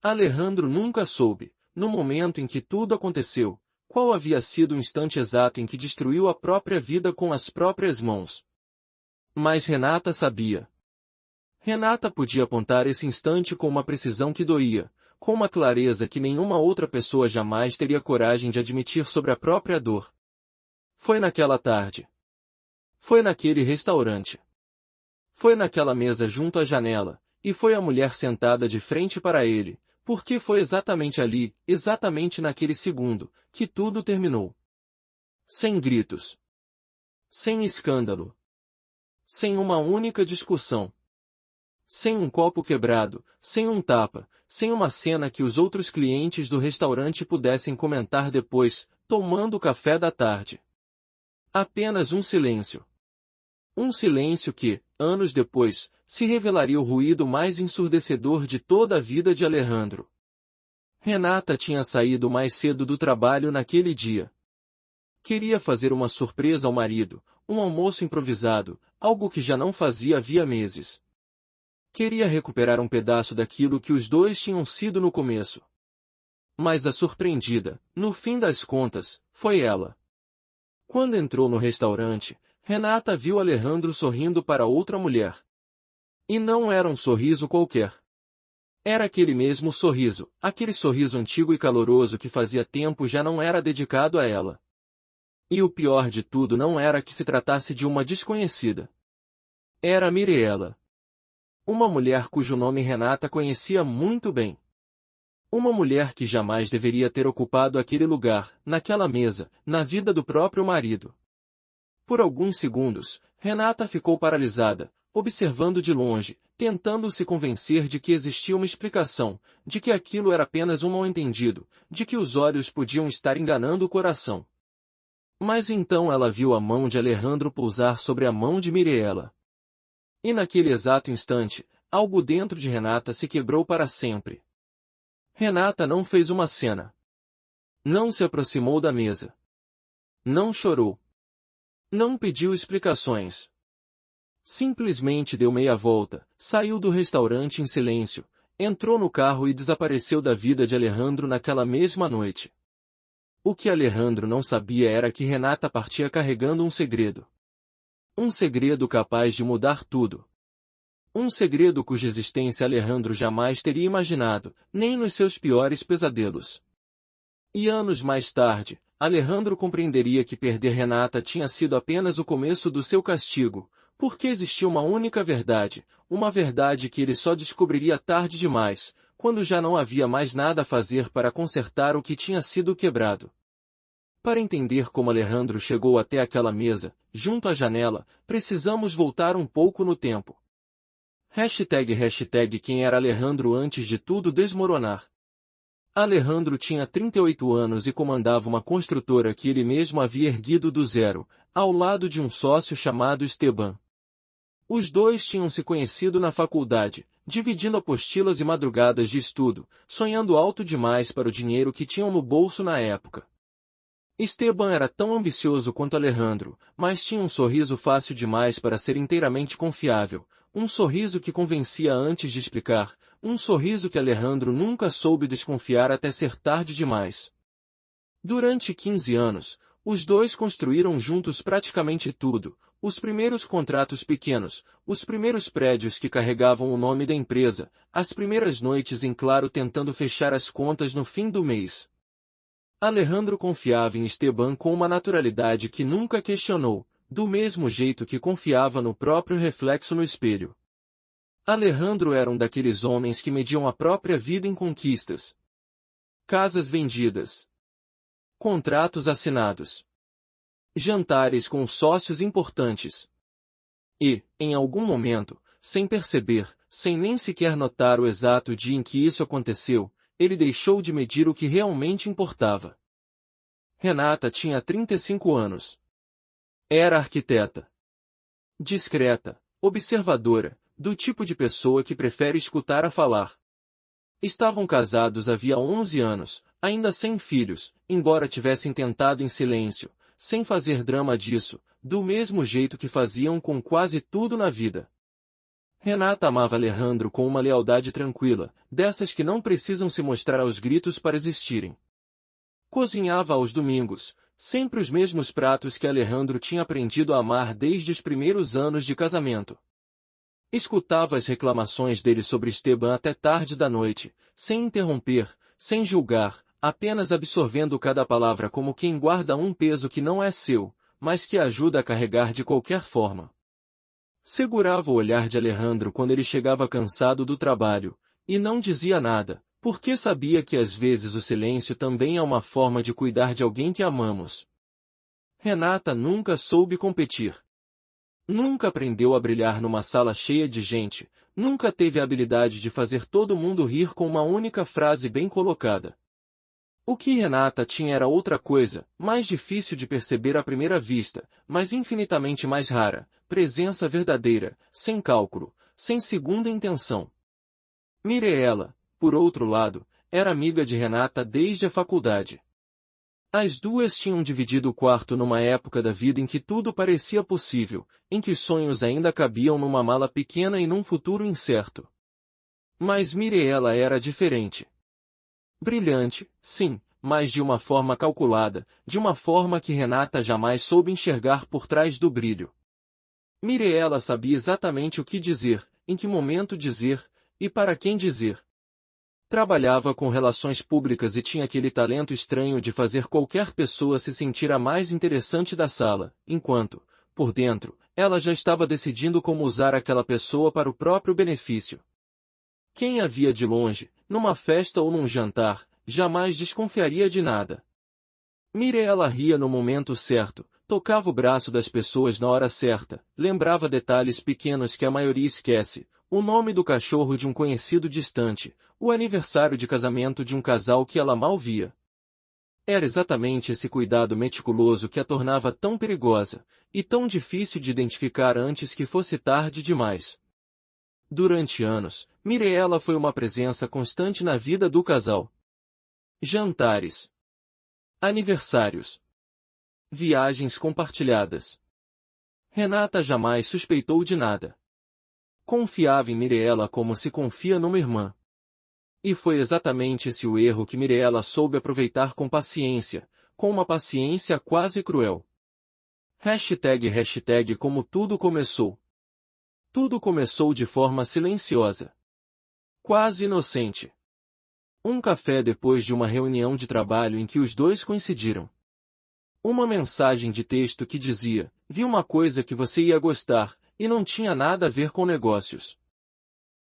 Alejandro nunca soube, no momento em que tudo aconteceu, qual havia sido o instante exato em que destruiu a própria vida com as próprias mãos. Mas Renata sabia. Renata podia apontar esse instante com uma precisão que doía, com uma clareza que nenhuma outra pessoa jamais teria coragem de admitir sobre a própria dor. Foi naquela tarde. Foi naquele restaurante. Foi naquela mesa junto à janela, e foi a mulher sentada de frente para ele, porque foi exatamente ali, exatamente naquele segundo, que tudo terminou. Sem gritos. Sem escândalo. Sem uma única discussão. Sem um copo quebrado, sem um tapa, sem uma cena que os outros clientes do restaurante pudessem comentar depois, tomando o café da tarde. Apenas um silêncio. Um silêncio que, anos depois, se revelaria o ruído mais ensurdecedor de toda a vida de Alejandro. Renata tinha saído mais cedo do trabalho naquele dia. Queria fazer uma surpresa ao marido, um almoço improvisado, algo que já não fazia havia meses. Queria recuperar um pedaço daquilo que os dois tinham sido no começo. Mas a surpreendida, no fim das contas, foi ela. Quando entrou no restaurante, Renata viu Alejandro sorrindo para outra mulher. E não era um sorriso qualquer. Era aquele mesmo sorriso, aquele sorriso antigo e caloroso que fazia tempo já não era dedicado a ela. E o pior de tudo não era que se tratasse de uma desconhecida. Era Mirella. Uma mulher cujo nome Renata conhecia muito bem. Uma mulher que jamais deveria ter ocupado aquele lugar, naquela mesa, na vida do próprio marido. Por alguns segundos, Renata ficou paralisada, observando de longe, tentando se convencer de que existia uma explicação, de que aquilo era apenas um mal-entendido, de que os olhos podiam estar enganando o coração. Mas então ela viu a mão de Alejandro pousar sobre a mão de Mirella. E naquele exato instante, algo dentro de Renata se quebrou para sempre. Renata não fez uma cena. Não se aproximou da mesa. Não chorou. Não pediu explicações. Simplesmente deu meia volta, saiu do restaurante em silêncio, entrou no carro e desapareceu da vida de Alejandro naquela mesma noite. O que Alejandro não sabia era que Renata partia carregando um segredo. Um segredo capaz de mudar tudo. Um segredo cuja existência Alejandro jamais teria imaginado, nem nos seus piores pesadelos. E anos mais tarde, Alejandro compreenderia que perder Renata tinha sido apenas o começo do seu castigo, porque existia uma única verdade, uma verdade que ele só descobriria tarde demais, quando já não havia mais nada a fazer para consertar o que tinha sido quebrado. Para entender como Alejandro chegou até aquela mesa, junto à janela, precisamos voltar um pouco no tempo. Quem era Alejandro antes de tudo desmoronar. Alejandro tinha 38 anos e comandava uma construtora que ele mesmo havia erguido do zero, ao lado de um sócio chamado Esteban. Os dois tinham se conhecido na faculdade, dividindo apostilas e madrugadas de estudo, sonhando alto demais para o dinheiro que tinham no bolso na época. Esteban era tão ambicioso quanto Alejandro, mas tinha um sorriso fácil demais para ser inteiramente confiável, um sorriso que convencia antes de explicar, um sorriso que Alejandro nunca soube desconfiar até ser tarde demais. Durante 15 anos, os dois construíram juntos praticamente tudo, os primeiros contratos pequenos, os primeiros prédios que carregavam o nome da empresa, as primeiras noites em claro tentando fechar as contas no fim do mês. Alejandro confiava em Esteban com uma naturalidade que nunca questionou, do mesmo jeito que confiava no próprio reflexo no espelho. Alejandro era um daqueles homens que mediam a própria vida em conquistas. Casas vendidas. Contratos assinados. Jantares com sócios importantes. E, em algum momento, sem perceber, sem nem sequer notar o exato dia em que isso aconteceu, ele deixou de medir o que realmente importava. Renata tinha 35 anos. Era arquiteta. Discreta, observadora, do tipo de pessoa que prefere escutar a falar. Estavam casados havia 11 anos, ainda sem filhos, embora tivessem tentado em silêncio, sem fazer drama disso, do mesmo jeito que faziam com quase tudo na vida. Renata amava Alejandro com uma lealdade tranquila, dessas que não precisam se mostrar aos gritos para existirem. Cozinhava aos domingos, sempre os mesmos pratos que Alejandro tinha aprendido a amar desde os primeiros anos de casamento. Escutava as reclamações dele sobre Esteban até tarde da noite, sem interromper, sem julgar, apenas absorvendo cada palavra como quem guarda um peso que não é seu, mas que ajuda a carregar de qualquer forma. Segurava o olhar de Alejandro quando ele chegava cansado do trabalho, e não dizia nada, porque sabia que às vezes o silêncio também é uma forma de cuidar de alguém que amamos. Renata nunca soube competir. Nunca aprendeu a brilhar numa sala cheia de gente, nunca teve a habilidade de fazer todo mundo rir com uma única frase bem colocada. O que Renata tinha era outra coisa, mais difícil de perceber à primeira vista, mas infinitamente mais rara, presença verdadeira, sem cálculo, sem segunda intenção. Mireella, por outro lado, era amiga de Renata desde a faculdade. As duas tinham dividido o quarto numa época da vida em que tudo parecia possível, em que os sonhos ainda cabiam numa mala pequena e num futuro incerto. Mas Mireella era diferente. Brilhante, sim, mas de uma forma calculada, de uma forma que Renata jamais soube enxergar por trás do brilho. Mireella sabia exatamente o que dizer, em que momento dizer, e para quem dizer. Trabalhava com relações públicas e tinha aquele talento estranho de fazer qualquer pessoa se sentir a mais interessante da sala, enquanto, por dentro, ela já estava decidindo como usar aquela pessoa para o próprio benefício. Quem a via de longe, numa festa ou num jantar, jamais desconfiaria de nada. Mireella ria no momento certo, tocava o braço das pessoas na hora certa, lembrava detalhes pequenos que a maioria esquece, o nome do cachorro de um conhecido distante, o aniversário de casamento de um casal que ela mal via. Era exatamente esse cuidado meticuloso que a tornava tão perigosa, e tão difícil de identificar antes que fosse tarde demais. Durante anos, Mireella foi uma presença constante na vida do casal. Jantares. Aniversários. Viagens compartilhadas. Renata jamais suspeitou de nada. Confiava em Mireella como se confia numa irmã. E foi exatamente esse o erro que Mireella soube aproveitar com paciência, com uma paciência quase cruel. #, como tudo começou. Tudo começou de forma silenciosa. Quase inocente. Um café depois de uma reunião de trabalho em que os dois coincidiram. Uma mensagem de texto que dizia: vi uma coisa que você ia gostar, e não tinha nada a ver com negócios.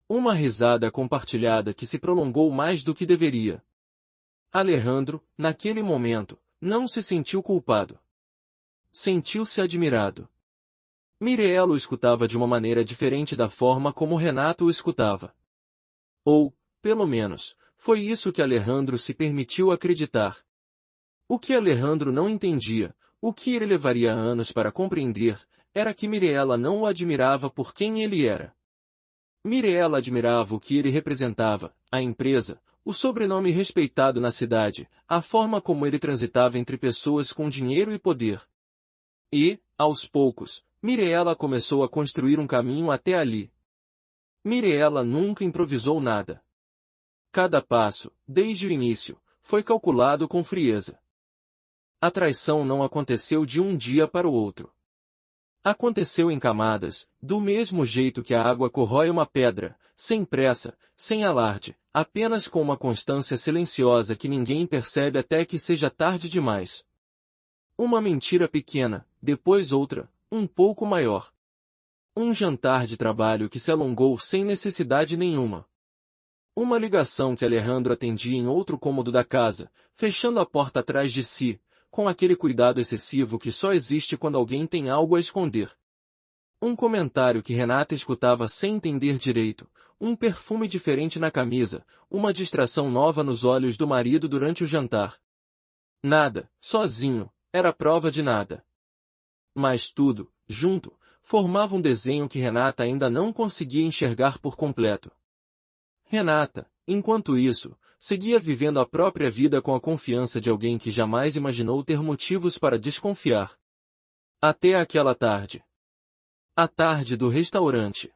Uma risada compartilhada que se prolongou mais do que deveria. Alejandro, naquele momento, não se sentiu culpado. Sentiu-se admirado. Mireella o escutava de uma maneira diferente da forma como Renato o escutava. Ou, pelo menos, foi isso que Alejandro se permitiu acreditar. O que Alejandro não entendia, o que ele levaria anos para compreender, era que Mireella não o admirava por quem ele era. Mireella admirava o que ele representava, a empresa, o sobrenome respeitado na cidade, a forma como ele transitava entre pessoas com dinheiro e poder. E, aos poucos, Mireella começou a construir um caminho até ali. Mireella nunca improvisou nada. Cada passo, desde o início, foi calculado com frieza. A traição não aconteceu de um dia para o outro. Aconteceu em camadas, do mesmo jeito que a água corrói uma pedra, sem pressa, sem alarde, apenas com uma constância silenciosa que ninguém percebe até que seja tarde demais. Uma mentira pequena, depois outra, um pouco maior. Um jantar de trabalho que se alongou sem necessidade nenhuma. Uma ligação que Alejandro atendia em outro cômodo da casa, fechando a porta atrás de si, com aquele cuidado excessivo que só existe quando alguém tem algo a esconder. Um comentário que Renata escutava sem entender direito, um perfume diferente na camisa, uma distração nova nos olhos do marido durante o jantar. Nada, sozinho, era prova de nada. Mas tudo, junto, formava um desenho que Renata ainda não conseguia enxergar por completo. Renata, enquanto isso, seguia vivendo a própria vida com a confiança de alguém que jamais imaginou ter motivos para desconfiar. Até aquela tarde. A tarde do restaurante.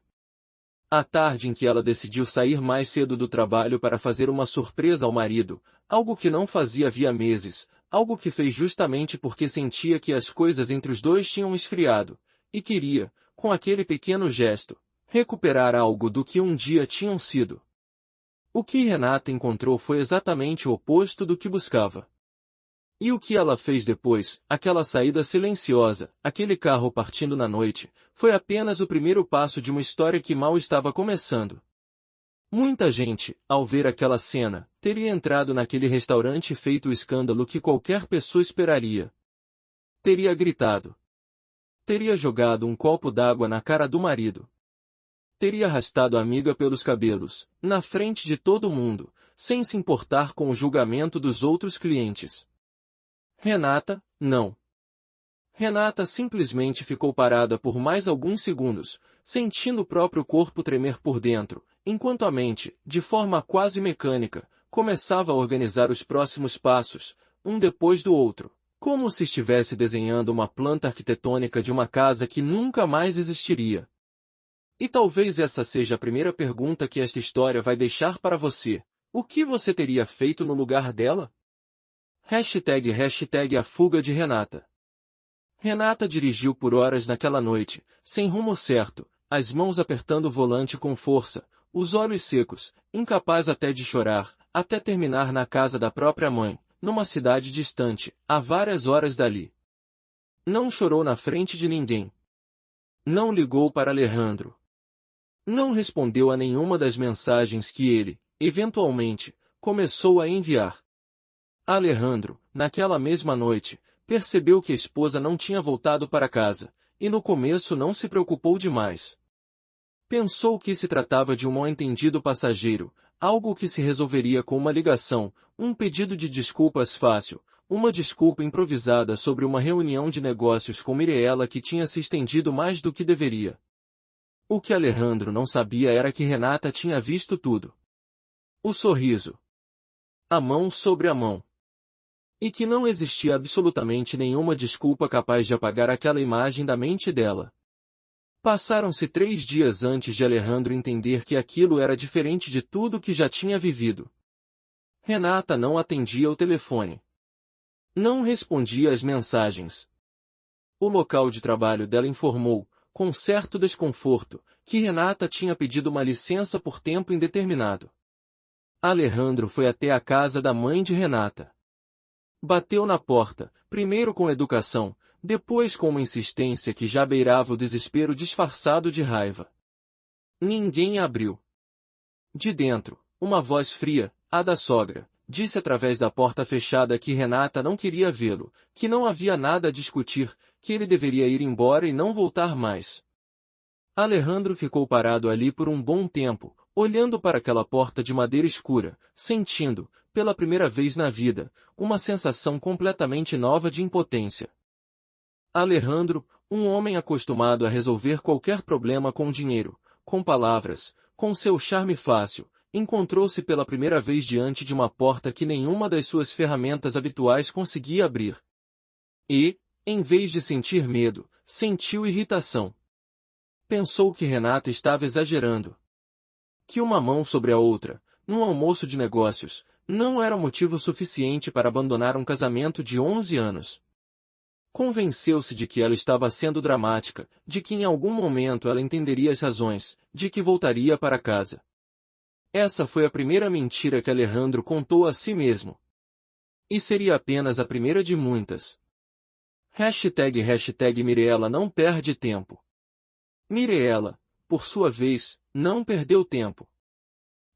A tarde em que ela decidiu sair mais cedo do trabalho para fazer uma surpresa ao marido, algo que não fazia havia meses, algo que fez justamente porque sentia que as coisas entre os dois tinham esfriado, e queria, com aquele pequeno gesto, recuperar algo do que um dia tinham sido. O que Renata encontrou foi exatamente o oposto do que buscava. E o que ela fez depois, aquela saída silenciosa, aquele carro partindo na noite, foi apenas o primeiro passo de uma história que mal estava começando. Muita gente, ao ver aquela cena, teria entrado naquele restaurante e feito o escândalo que qualquer pessoa esperaria. Teria gritado. Teria jogado um copo d'água na cara do marido. Teria arrastado a amiga pelos cabelos, na frente de todo mundo, sem se importar com o julgamento dos outros clientes. Renata, não. Renata simplesmente ficou parada por mais alguns segundos, sentindo o próprio corpo tremer por dentro, enquanto a mente, de forma quase mecânica, começava a organizar os próximos passos, um depois do outro, como se estivesse desenhando uma planta arquitetônica de uma casa que nunca mais existiria. E talvez essa seja a primeira pergunta que esta história vai deixar para você. O que você teria feito no lugar dela? #hashtag a fuga de Renata. Renata dirigiu por horas naquela noite, sem rumo certo, as mãos apertando o volante com força, os olhos secos, incapaz até de chorar, até terminar na casa da própria mãe, numa cidade distante, a várias horas dali. Não chorou na frente de ninguém. Não ligou para Alejandro. Não respondeu a nenhuma das mensagens que ele, eventualmente, começou a enviar. Alejandro, naquela mesma noite, percebeu que a esposa não tinha voltado para casa, e no começo não se preocupou demais. Pensou que se tratava de um mal-entendido passageiro, algo que se resolveria com uma ligação, um pedido de desculpas fácil, uma desculpa improvisada sobre uma reunião de negócios com Mirella que tinha se estendido mais do que deveria. O que Alejandro não sabia era que Renata tinha visto tudo. O sorriso. A mão sobre a mão. E que não existia absolutamente nenhuma desculpa capaz de apagar aquela imagem da mente dela. Passaram-se 3 dias antes de Alejandro entender que aquilo era diferente de tudo que já tinha vivido. Renata não atendia o telefone. Não respondia às mensagens. O local de trabalho dela informou, com certo desconforto, que Renata tinha pedido uma licença por tempo indeterminado. Alejandro foi até a casa da mãe de Renata. Bateu na porta, primeiro com educação, depois com uma insistência que já beirava o desespero disfarçado de raiva. Ninguém abriu. De dentro, uma voz fria, a da sogra, disse através da porta fechada que Renata não queria vê-lo, que não havia nada a discutir, que ele deveria ir embora e não voltar mais. Alejandro ficou parado ali por um bom tempo, olhando para aquela porta de madeira escura, sentindo, pela primeira vez na vida, uma sensação completamente nova de impotência. Alejandro, um homem acostumado a resolver qualquer problema com dinheiro, com palavras, com seu charme fácil, encontrou-se pela primeira vez diante de uma porta que nenhuma das suas ferramentas habituais conseguia abrir. E, em vez de sentir medo, sentiu irritação. Pensou que Renata estava exagerando. Que uma mão sobre a outra, num almoço de negócios, não era motivo suficiente para abandonar um casamento de 11 anos. Convenceu-se de que ela estava sendo dramática, de que em algum momento ela entenderia as razões, de que voltaria para casa. Essa foi a primeira mentira que Alejandro contou a si mesmo. E seria apenas a primeira de muitas. #hashtag Mirella não perde tempo. Mirella, por sua vez, não perdeu tempo.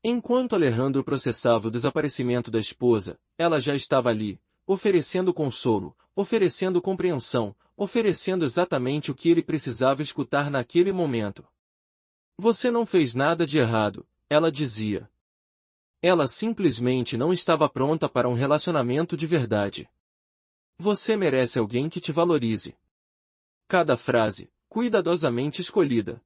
Enquanto Alejandro processava o desaparecimento da esposa, ela já estava ali, oferecendo consolo, oferecendo compreensão, oferecendo exatamente o que ele precisava escutar naquele momento. Você não fez nada de errado, ela dizia. Ela simplesmente não estava pronta para um relacionamento de verdade. Você merece alguém que te valorize. Cada frase, cuidadosamente escolhida.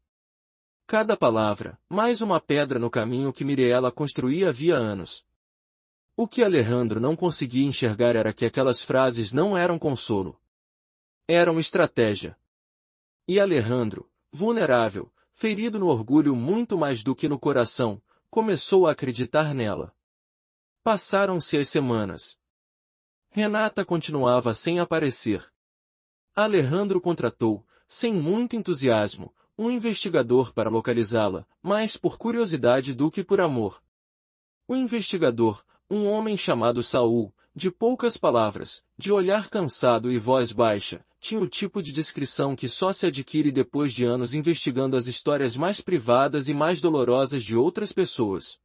Cada palavra, mais uma pedra no caminho que Mirella construía havia anos. O que Alejandro não conseguia enxergar era que aquelas frases não eram consolo. Eram estratégia. E Alejandro, vulnerável, ferido no orgulho muito mais do que no coração, começou a acreditar nela. Passaram-se as semanas. Renata continuava sem aparecer. Alejandro contratou, sem muito entusiasmo, um investigador para localizá-la, mais por curiosidade do que por amor. O investigador, um homem chamado Saul, de poucas palavras, de olhar cansado e voz baixa, tinha o tipo de descrição que só se adquire depois de anos investigando as histórias mais privadas e mais dolorosas de outras pessoas.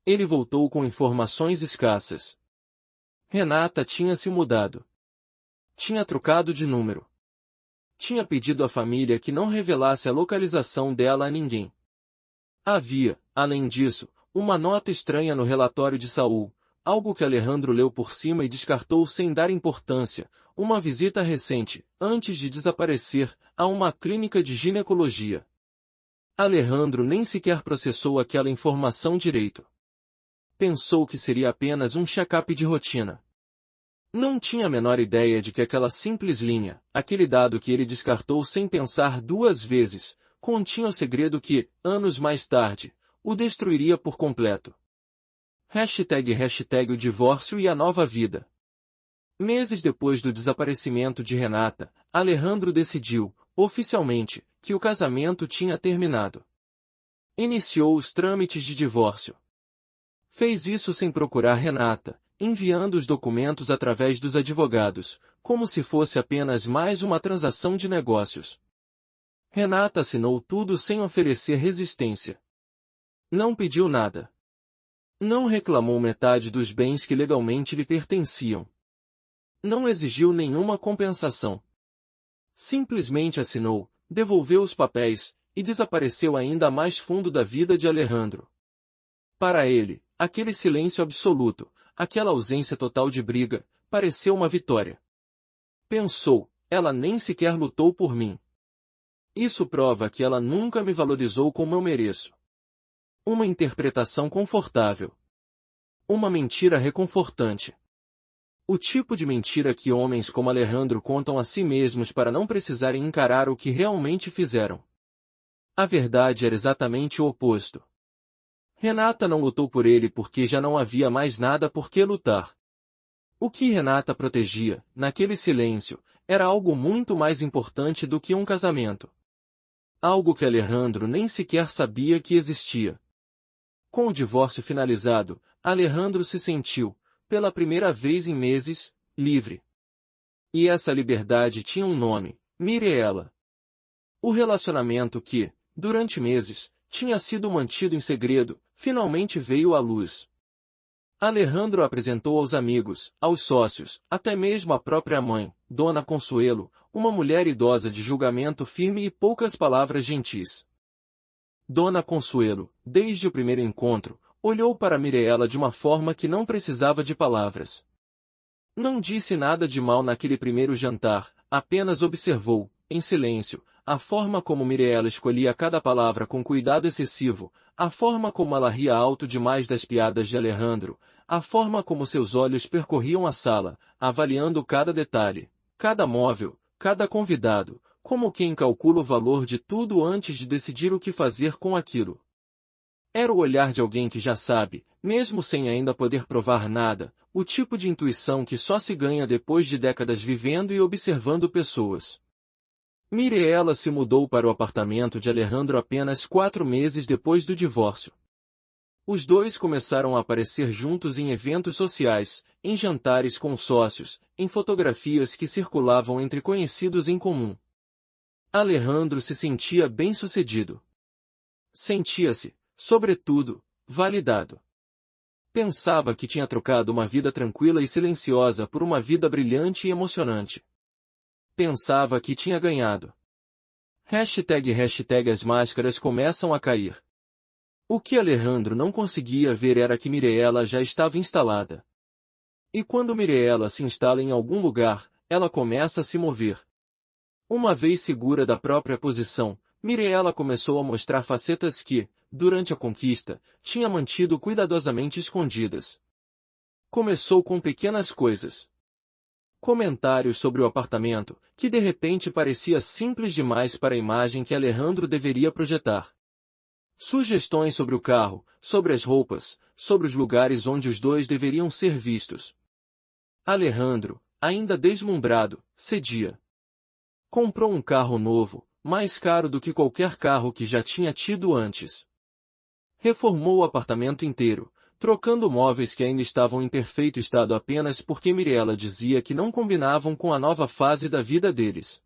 Ele voltou com informações escassas. Renata tinha se mudado. Tinha trocado de número. Tinha pedido à família que não revelasse a localização dela a ninguém. Havia, além disso, uma nota estranha no relatório de Saul, algo que Alejandro leu por cima e descartou sem dar importância, uma visita recente, antes de desaparecer, a uma clínica de ginecologia. Alejandro nem sequer processou aquela informação direito. Pensou que seria apenas um check-up de rotina. Não tinha a menor ideia de que aquela simples linha, aquele dado que ele descartou sem pensar duas vezes, continha o segredo que, anos mais tarde, o destruiria por completo. #o divórcio e a nova vida. Meses depois do desaparecimento de Renata, Alejandro decidiu, oficialmente, que o casamento tinha terminado. Iniciou os trâmites de divórcio. Fez isso sem procurar Renata, enviando os documentos através dos advogados, como se fosse apenas mais uma transação de negócios. Renata assinou tudo sem oferecer resistência. Não pediu nada. Não reclamou metade dos bens que legalmente lhe pertenciam. Não exigiu nenhuma compensação. Simplesmente assinou, devolveu os papéis, e desapareceu ainda mais fundo da vida de Alejandro. Para ele, aquele silêncio absoluto, aquela ausência total de briga, pareceu uma vitória. Pensou, ela nem sequer lutou por mim. Isso prova que ela nunca me valorizou como eu mereço. Uma interpretação confortável. Uma mentira reconfortante. O tipo de mentira que homens como Alejandro contam a si mesmos para não precisarem encarar o que realmente fizeram. A verdade era exatamente o oposto. Renata não lutou por ele porque já não havia mais nada por que lutar. O que Renata protegia, naquele silêncio, era algo muito mais importante do que um casamento. Algo que Alejandro nem sequer sabia que existia. Com o divórcio finalizado, Alejandro se sentiu, pela primeira vez em meses, livre. E essa liberdade tinha um nome, Mirella. O relacionamento que, durante meses, tinha sido mantido em segredo, finalmente veio à luz. Alejandro apresentou aos amigos, aos sócios, até mesmo à própria mãe, Dona Consuelo, uma mulher idosa de julgamento firme e poucas palavras gentis. Dona Consuelo, desde o primeiro encontro, olhou para Mirella de uma forma que não precisava de palavras. Não disse nada de mal naquele primeiro jantar, apenas observou, em silêncio, a forma como Mirella escolhia cada palavra com cuidado excessivo, a forma como ela ria alto demais das piadas de Alejandro, a forma como seus olhos percorriam a sala, avaliando cada detalhe, cada móvel, cada convidado, como quem calcula o valor de tudo antes de decidir o que fazer com aquilo. Era o olhar de alguém que já sabe, mesmo sem ainda poder provar nada, o tipo de intuição que só se ganha depois de décadas vivendo e observando pessoas. Mirella se mudou para o apartamento de Alejandro apenas 4 meses depois do divórcio. Os dois começaram a aparecer juntos em eventos sociais, em jantares com sócios, em fotografias que circulavam entre conhecidos em comum. Alejandro se sentia bem-sucedido. Sentia-se, sobretudo, validado. Pensava que tinha trocado uma vida tranquila e silenciosa por uma vida brilhante e emocionante. Pensava que tinha ganhado. As máscaras começam a cair. O que Alejandro não conseguia ver era que Mirella já estava instalada. E quando Mirella se instala em algum lugar, ela começa a se mover. Uma vez segura da própria posição, Mirella começou a mostrar facetas que, durante a conquista, tinha mantido cuidadosamente escondidas. Começou com pequenas coisas. Comentários sobre o apartamento, que de repente parecia simples demais para a imagem que Alejandro deveria projetar. Sugestões sobre o carro, sobre as roupas, sobre os lugares onde os dois deveriam ser vistos. Alejandro, ainda deslumbrado, cedia. Comprou um carro novo, mais caro do que qualquer carro que já tinha tido antes. Reformou o apartamento inteiro, trocando móveis que ainda estavam em perfeito estado apenas porque Mirella dizia que não combinavam com a nova fase da vida deles.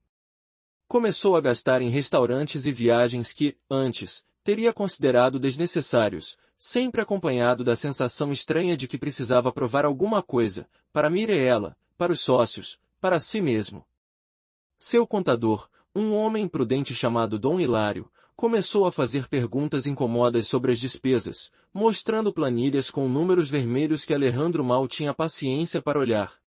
Começou a gastar em restaurantes e viagens que, antes, teria considerado desnecessários, sempre acompanhado da sensação estranha de que precisava provar alguma coisa, para Mirella, para os sócios, para si mesmo. Seu contador, um homem prudente chamado Dom Hilário, começou a fazer perguntas incômodas sobre as despesas, mostrando planilhas com números vermelhos que Alejandro mal tinha paciência para olhar.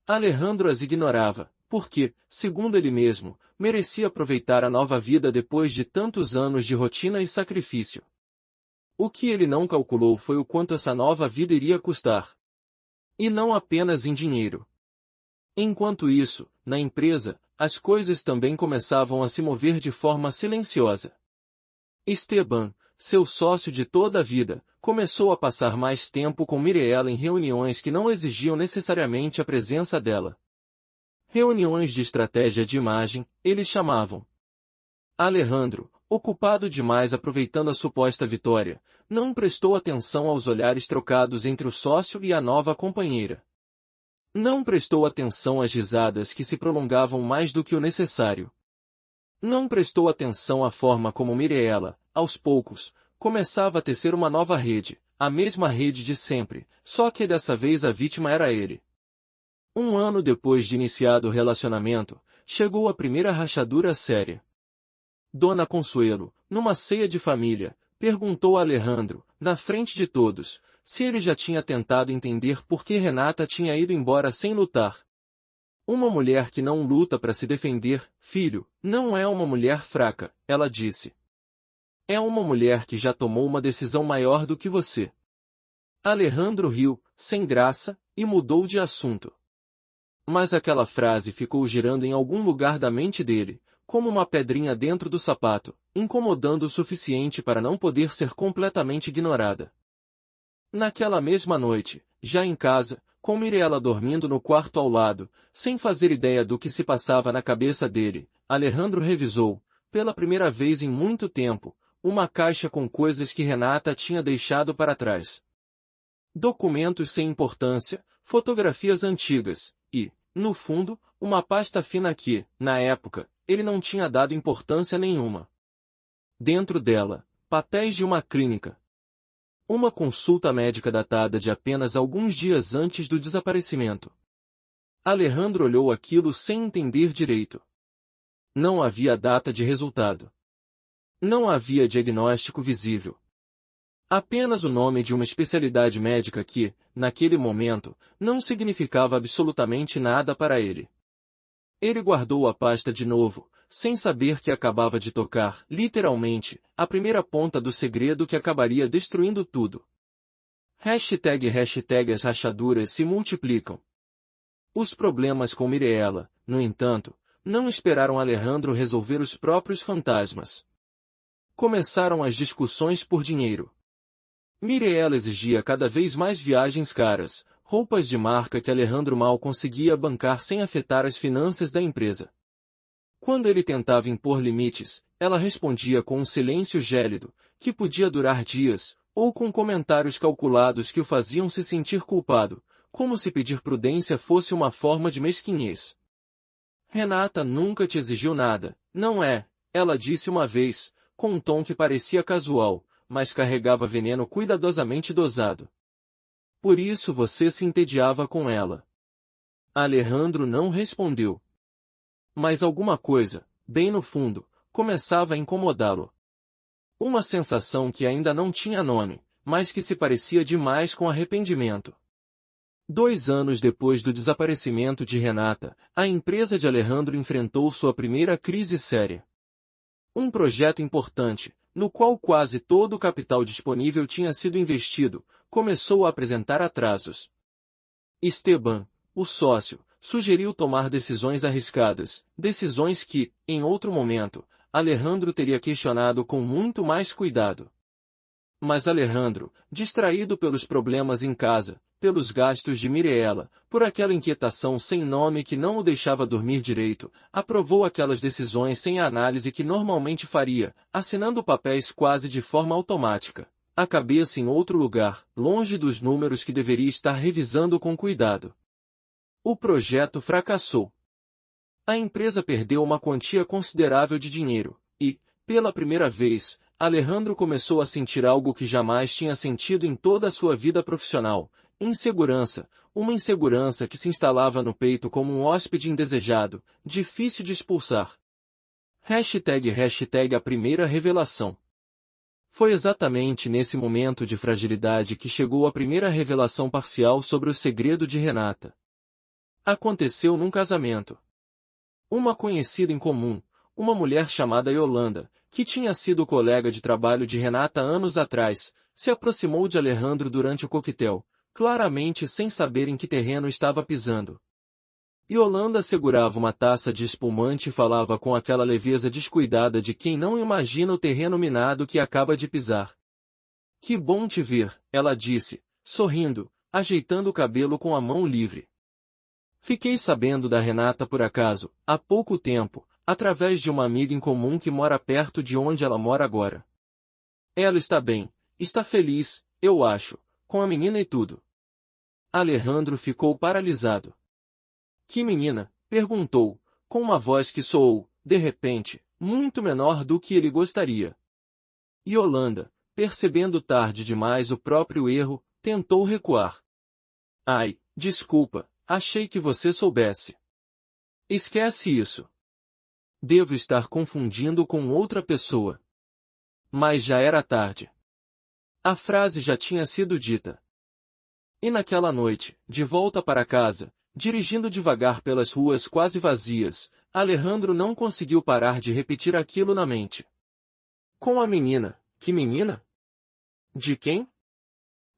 Alejandro as ignorava, porque, segundo ele mesmo, merecia aproveitar a nova vida depois de tantos anos de rotina e sacrifício. O que ele não calculou foi o quanto essa nova vida iria custar. E não apenas em dinheiro. Enquanto isso, na empresa, as coisas também começavam a se mover de forma silenciosa. Esteban, seu sócio de toda a vida, começou a passar mais tempo com Mirella em reuniões que não exigiam necessariamente a presença dela. Reuniões de estratégia de imagem, eles chamavam. Alejandro, ocupado demais aproveitando a suposta vitória, não prestou atenção aos olhares trocados entre o sócio e a nova companheira. Não prestou atenção às risadas que se prolongavam mais do que o necessário. Não prestou atenção à forma como Mirella, aos poucos, começava a tecer uma nova rede, a mesma rede de sempre, só que dessa vez a vítima era ele. Um ano depois de iniciado o relacionamento, chegou a primeira rachadura séria. Dona Consuelo, numa ceia de família, perguntou a Alejandro, na frente de todos, se ele já tinha tentado entender por que Renata tinha ido embora sem lutar. Uma mulher que não luta para se defender, filho, não é uma mulher fraca, ela disse. É uma mulher que já tomou uma decisão maior do que você. Alejandro riu, sem graça, e mudou de assunto. Mas aquela frase ficou girando em algum lugar da mente dele, como uma pedrinha dentro do sapato, incomodando o suficiente para não poder ser completamente ignorada. Naquela mesma noite, já em casa, com Mirella dormindo no quarto ao lado, sem fazer ideia do que se passava na cabeça dele, Alejandro revisou, pela primeira vez em muito tempo, uma caixa com coisas que Renata tinha deixado para trás. Documentos sem importância, fotografias antigas, e, no fundo, uma pasta fina que, na época, ele não tinha dado importância nenhuma. Dentro dela, papéis de uma clínica. Uma consulta médica datada de apenas alguns dias antes do desaparecimento. Alejandro olhou aquilo sem entender direito. Não havia data de resultado. Não havia diagnóstico visível. Apenas o nome de uma especialidade médica que, naquele momento, não significava absolutamente nada para ele. Ele guardou a pasta de novo, sem saber que acabava de tocar, literalmente, a primeira ponta do segredo que acabaria destruindo tudo. As rachaduras se multiplicam. Os problemas com Mirella, no entanto, não esperaram Alejandro resolver os próprios fantasmas. Começaram as discussões por dinheiro. Mirella exigia cada vez mais viagens caras, roupas de marca que Alejandro mal conseguia bancar sem afetar as finanças da empresa. Quando ele tentava impor limites, ela respondia com um silêncio gélido, que podia durar dias, ou com comentários calculados que o faziam se sentir culpado, como se pedir prudência fosse uma forma de mesquinhez. Renata nunca te exigiu nada, não é? Ela disse uma vez, com um tom que parecia casual, mas carregava veneno cuidadosamente dosado. Por isso você se entediava com ela. Alejandro não respondeu. Mas alguma coisa, bem no fundo, começava a incomodá-lo. Uma sensação que ainda não tinha nome, mas que se parecia demais com arrependimento. 2 anos depois do desaparecimento de Renata, a empresa de Alejandro enfrentou sua primeira crise séria. Um projeto importante, no qual quase todo o capital disponível tinha sido investido, começou a apresentar atrasos. Esteban, o sócio, Sugeriu tomar decisões arriscadas, decisões que, em outro momento, Alejandro teria questionado com muito mais cuidado. Mas Alejandro, distraído pelos problemas em casa, pelos gastos de Mireella, por aquela inquietação sem nome que não o deixava dormir direito, aprovou aquelas decisões sem a análise que normalmente faria, assinando papéis quase de forma automática, a cabeça em outro lugar, longe dos números que deveria estar revisando com cuidado. O projeto fracassou. A empresa perdeu uma quantia considerável de dinheiro, e, pela primeira vez, Alejandro começou a sentir algo que jamais tinha sentido em toda a sua vida profissional: insegurança, uma insegurança que se instalava no peito como um hóspede indesejado, difícil de expulsar. #A primeira revelação. Foi exatamente nesse momento de fragilidade que chegou a primeira revelação parcial sobre o segredo de Renata. Aconteceu num casamento. Uma conhecida em comum, uma mulher chamada Yolanda, que tinha sido colega de trabalho de Renata anos atrás, se aproximou de Alejandro durante o coquetel, claramente sem saber em que terreno estava pisando. Yolanda segurava uma taça de espumante e falava com aquela leveza descuidada de quem não imagina o terreno minado que acaba de pisar. "Que bom te ver", ela disse, sorrindo, ajeitando o cabelo com a mão livre. "Fiquei sabendo da Renata por acaso, há pouco tempo, através de uma amiga em comum que mora perto de onde ela mora agora. Ela está bem, está feliz, eu acho, com a menina e tudo." Alejandro ficou paralisado. "Que menina?", perguntou, com uma voz que soou, de repente, muito menor do que ele gostaria. Yolanda, percebendo tarde demais o próprio erro, tentou recuar. "Ai, desculpa, achei que você soubesse." "Esquece isso. Devo estar confundindo com outra pessoa." Mas já era tarde. A frase já tinha sido dita. E naquela noite, de volta para casa, dirigindo devagar pelas ruas quase vazias, Alejandro não conseguiu parar de repetir aquilo na mente. "Com a menina? Que menina? De quem?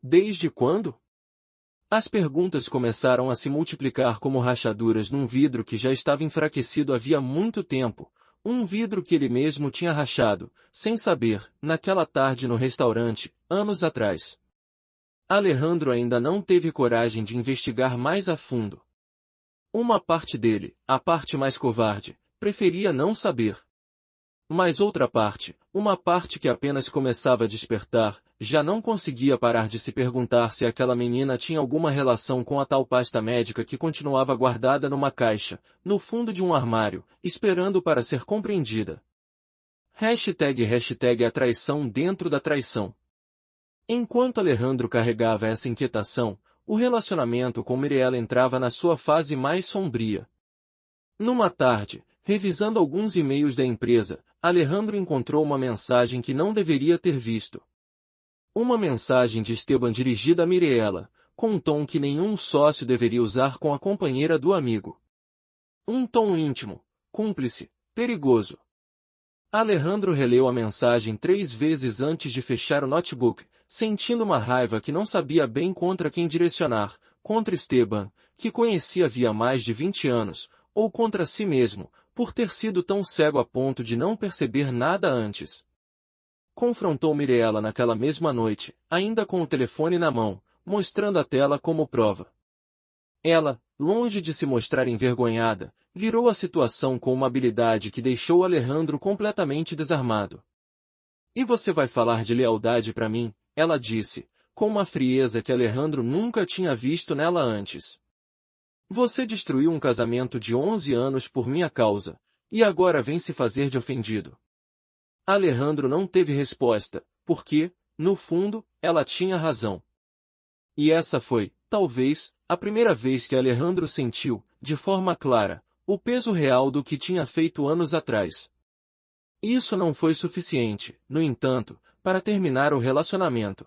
Desde quando?" As perguntas começaram a se multiplicar como rachaduras num vidro que já estava enfraquecido havia muito tempo, um vidro que ele mesmo tinha rachado, sem saber, naquela tarde no restaurante, anos atrás. Alejandro ainda não teve coragem de investigar mais a fundo. Uma parte dele, a parte mais covarde, preferia não saber. Mas outra parte, uma parte que apenas começava a despertar, já não conseguia parar de se perguntar se aquela menina tinha alguma relação com a tal pasta médica que continuava guardada numa caixa, no fundo de um armário, esperando para ser compreendida. #A traição dentro da traição. Enquanto Alejandro carregava essa inquietação, o relacionamento com Mireella entrava na sua fase mais sombria. Numa tarde, revisando alguns e-mails da empresa, Alejandro encontrou uma mensagem que não deveria ter visto. Uma mensagem de Esteban dirigida a Mireella, com um tom que nenhum sócio deveria usar com a companheira do amigo. Um tom íntimo, cúmplice, perigoso. Alejandro releu a mensagem 3 vezes antes de fechar o notebook, sentindo uma raiva que não sabia bem contra quem direcionar, contra Esteban, que conhecia havia mais de 20 anos, ou contra si mesmo, por ter sido tão cego a ponto de não perceber nada antes. Confrontou Mireella naquela mesma noite, ainda com o telefone na mão, mostrando a tela como prova. Ela, longe de se mostrar envergonhada, virou a situação com uma habilidade que deixou Alejandro completamente desarmado. "E você vai falar de lealdade para mim?", ela disse, com uma frieza que Alejandro nunca tinha visto nela antes. "Você destruiu um casamento de 11 anos por minha causa, e agora vem se fazer de ofendido." Alejandro não teve resposta, porque, no fundo, ela tinha razão. E essa foi, talvez, a primeira vez que Alejandro sentiu, de forma clara, o peso real do que tinha feito anos atrás. Isso não foi suficiente, no entanto, para terminar o relacionamento.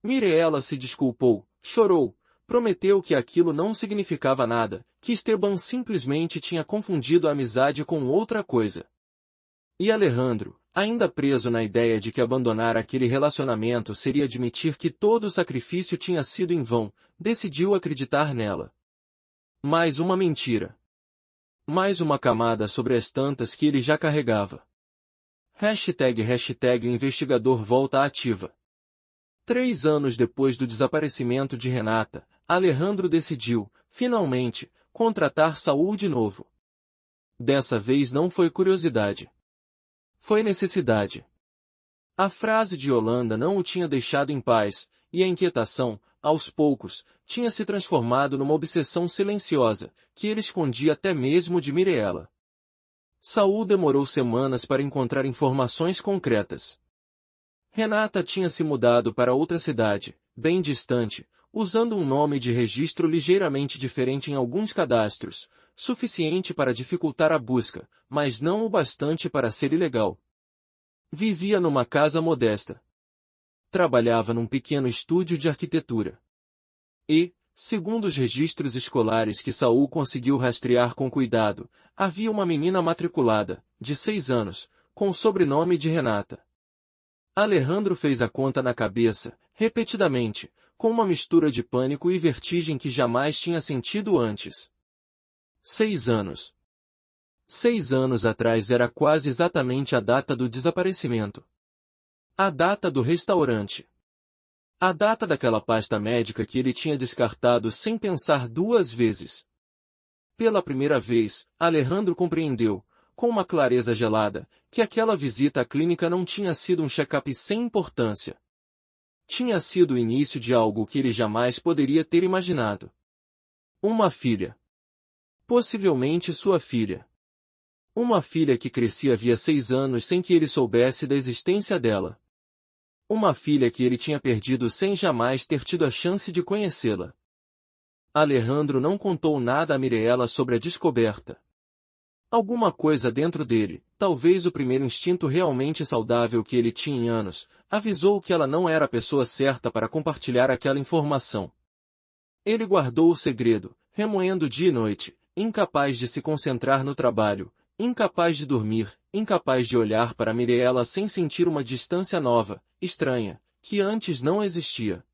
Mireella se desculpou, chorou, prometeu que aquilo não significava nada, que Esteban simplesmente tinha confundido a amizade com outra coisa. E Alejandro, ainda preso na ideia de que abandonar aquele relacionamento seria admitir que todo o sacrifício tinha sido em vão, decidiu acreditar nela. Mais uma mentira. Mais uma camada sobre as tantas que ele já carregava. #, investigador volta ativa. 3 anos depois do desaparecimento de Renata, Alejandro decidiu, finalmente, contratar Saul de novo. Dessa vez não foi curiosidade. Foi necessidade. A frase de Yolanda não o tinha deixado em paz, e a inquietação, aos poucos, tinha se transformado numa obsessão silenciosa, que ele escondia até mesmo de Mireella. Saul demorou semanas para encontrar informações concretas. Renata tinha se mudado para outra cidade, bem distante, usando um nome de registro ligeiramente diferente em alguns cadastros, suficiente para dificultar a busca, mas não o bastante para ser ilegal. Vivia numa casa modesta. Trabalhava num pequeno estúdio de arquitetura. E, segundo os registros escolares que Saul conseguiu rastrear com cuidado, havia uma menina matriculada, de 6 anos, com o sobrenome de Renata. Alejandro fez a conta na cabeça, repetidamente, com uma mistura de pânico e vertigem que jamais tinha sentido antes. 6 anos. 6 anos atrás era quase exatamente a data do desaparecimento. A data do restaurante. A data daquela pasta médica que ele tinha descartado sem pensar 2 vezes. Pela primeira vez, Alejandro compreendeu, com uma clareza gelada, que aquela visita à clínica não tinha sido um check-up sem importância. Tinha sido o início de algo que ele jamais poderia ter imaginado. Uma filha. Possivelmente sua filha. Uma filha que crescia havia 6 anos sem que ele soubesse da existência dela. Uma filha que ele tinha perdido sem jamais ter tido a chance de conhecê-la. Alejandro não contou nada a Mireella sobre a descoberta. Alguma coisa dentro dele, talvez o primeiro instinto realmente saudável que ele tinha em anos, avisou que ela não era a pessoa certa para compartilhar aquela informação. Ele guardou o segredo, remoendo dia e noite, incapaz de se concentrar no trabalho, incapaz de dormir, incapaz de olhar para Mireella sem sentir uma distância nova, estranha, que antes não existia.